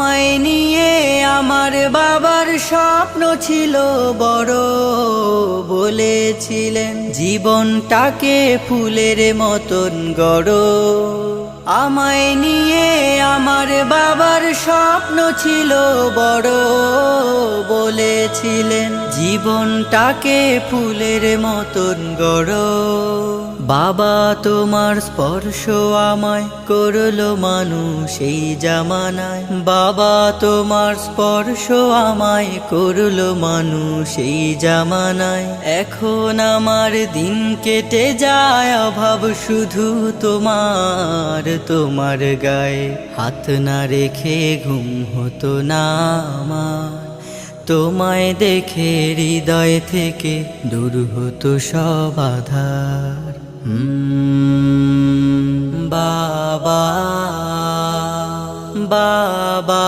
আমায় নিয়ে আমার বাবার স্বপ্ন ছিল বড়, বলেছিলেন জীবনটাকে ফুলের মতন গড়। আমায় নিয়ে আমার বাবার স্বপ্ন ছিল বড়, বলেছিলেন জীবনটাকে ফুলের মতন গড়। বাবা তোমার স্পর্শ আমায় করলো মানুষ এই জামানায়, বাবা তোমার স্পর্শ আমায় করলো মানুষ এই জামানায়। এখন আমার দিন কেটে যায় অভাব শুধু তোমার, তোমার গায়ে হাত না রেখে ঘুম হতো না আমার। তোমায় দেখে হৃদয় থেকে দূর হতো সব আধার। বাবা বাবা।